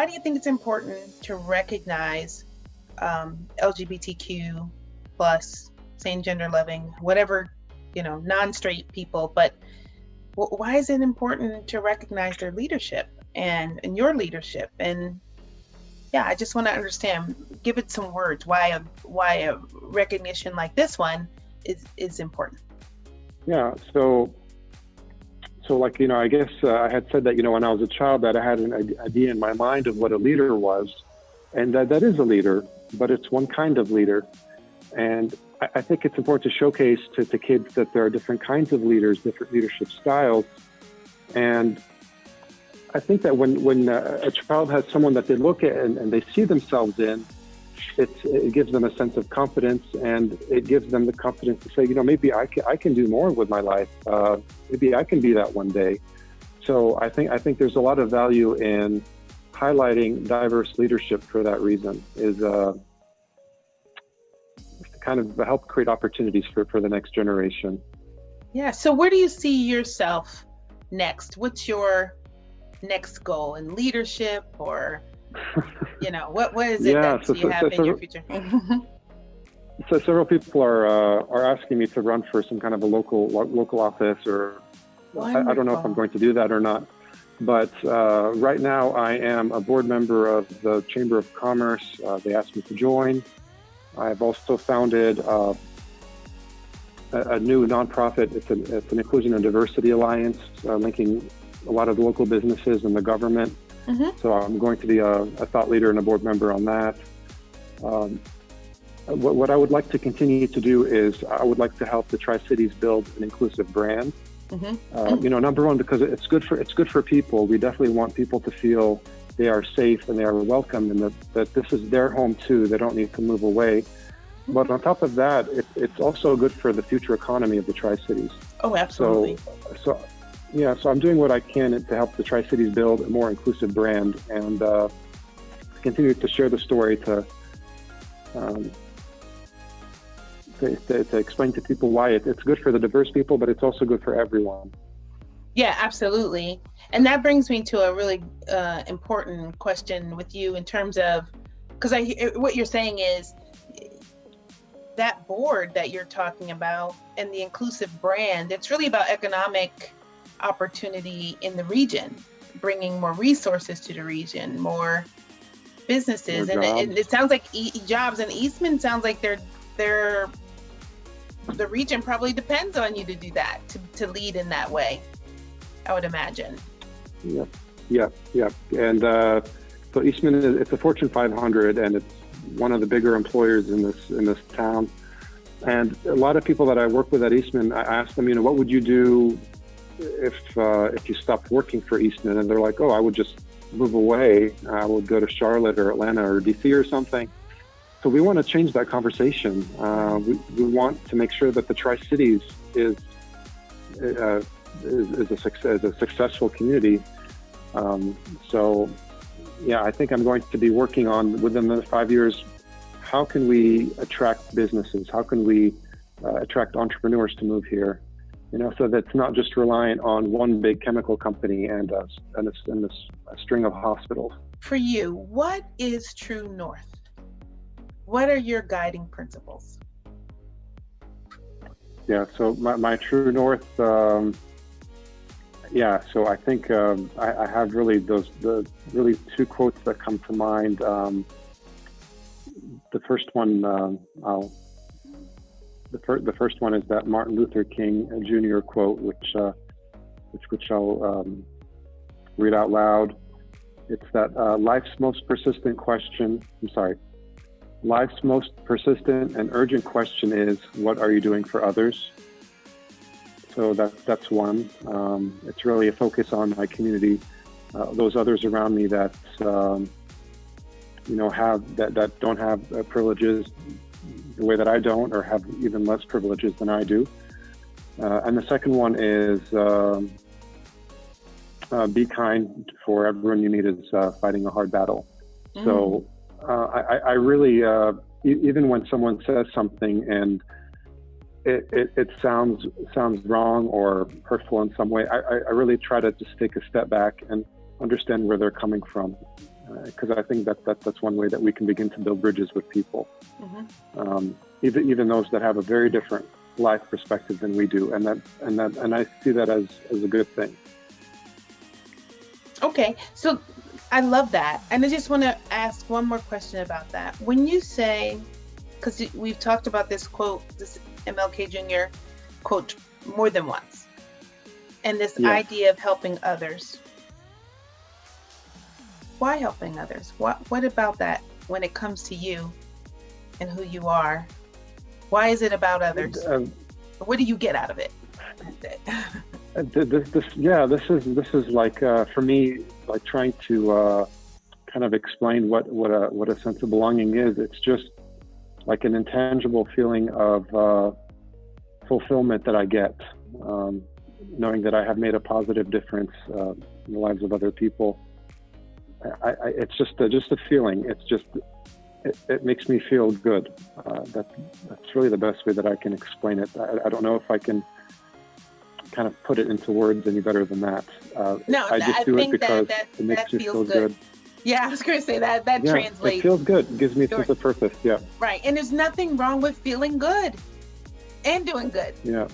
why do you think it's important to recognize LGBTQ plus, same gender loving, whatever, non-straight people, but why is it important to recognize their leadership and your leadership? And yeah, I just want to understand, give it some words, why a recognition like this one is important. Yeah, so like, I guess I had said that, when I was a child, that I had an idea in my mind of what a leader was, and that is a leader, but it's one kind of leader. And I think it's important to showcase to kids that there are different kinds of leaders, different leadership styles. And I think that when a child has someone that they look at and they see themselves in, it gives them a sense of confidence, and it gives them the confidence to say, maybe I can do more with my life. Maybe I can be that one day. So I think there's a lot of value in highlighting diverse leadership for that reason, is to kind of help create opportunities for the next generation. Yeah. So where do you see yourself next? What's your next goal in leadership, or what is it that you have in your future? So several people are asking me to run for some kind of a local office, or I don't know if I'm going to do that or not. But right now I am a board member of the Chamber of Commerce. They asked me to join. I've also founded a new nonprofit. It's an Inclusion and Diversity Alliance, linking a lot of the local businesses and the government. Mm-hmm. So I'm going to be a thought leader and a board member on that. What I would like to continue to do is I would like to help the Tri-Cities build an inclusive brand. Mm-hmm. Number one, because it's good for people. We definitely want people to feel they are safe and they are welcome, and that this is their home too. They don't need to move away. Mm-hmm. But on top of that, it's also good for the future economy of the Tri-Cities. Oh, absolutely. So I'm doing what I can to help the Tri-Cities build a more inclusive brand, and continue to share the story to explain to people why it's good for the diverse people, but it's also good for everyone. Yeah, absolutely. And that brings me to a really important question with you in terms of, because what you're saying is that board that you're talking about and the inclusive brand, it's really about economic opportunity in the region, bringing more resources to the region, more businesses, and it sounds like jobs. And Eastman sounds like the region probably depends on you to do that, to lead in that way, I would imagine. Yeah. And so Eastman it's a Fortune 500, and it's one of the bigger employers in this town. And a lot of people that I work with at Eastman, I ask them, what would you do if you stopped working for Eastman? And they're like, oh, I would just move away. I would go to Charlotte or Atlanta or DC or something. So we want to change that conversation. We want to make sure that the Tri-Cities is a successful community. I think I'm going to be working on, within the 5 years, how can we attract businesses? How can we attract entrepreneurs to move here? So that's not just reliant on one big chemical company and a string of hospitals. For you, what is true north? What are your guiding principles? Yeah, so my true north, so I think I have really the two quotes that come to mind. The first one, the first one is that Martin Luther King Jr. quote, which I'll read out loud. It's that life's most persistent and urgent question is, what are you doing for others? So that's one. It's really a focus on my community, those others around me that don't have privileges the way that I don't, or have even less privileges than I do. And the second one is be kind, for everyone you meet is fighting a hard battle. Mm. So I really, even when someone says something and it sounds wrong or hurtful in some way, I really try to just take a step back and understand where they're coming from. because I think that's one way that we can begin to build bridges with people, even those that have a very different life perspective than we do, and I see that as a good thing. Okay, so I love that, and I just want to ask one more question about that. When you say, because we've talked about this quote, this MLK Jr. quote more than once, and this idea of helping others. Why helping others? What about that when it comes to you and who you are? Why is it about others? What do you get out of it? This is like for me, like trying to kind of explain what a sense of belonging is. It's just like an intangible feeling of fulfillment that I get, knowing that I have made a positive difference in the lives of other people. It's just a feeling. It's just it makes me feel good. That's really the best way that I can explain it. I don't know if I can kind of put it into words any better than that. I just do it because it makes me feel good. Yeah, I was going to say that translates. It feels good. It gives me a sense of purpose. Yeah. Right, and there's nothing wrong with feeling good and doing good. Yeah.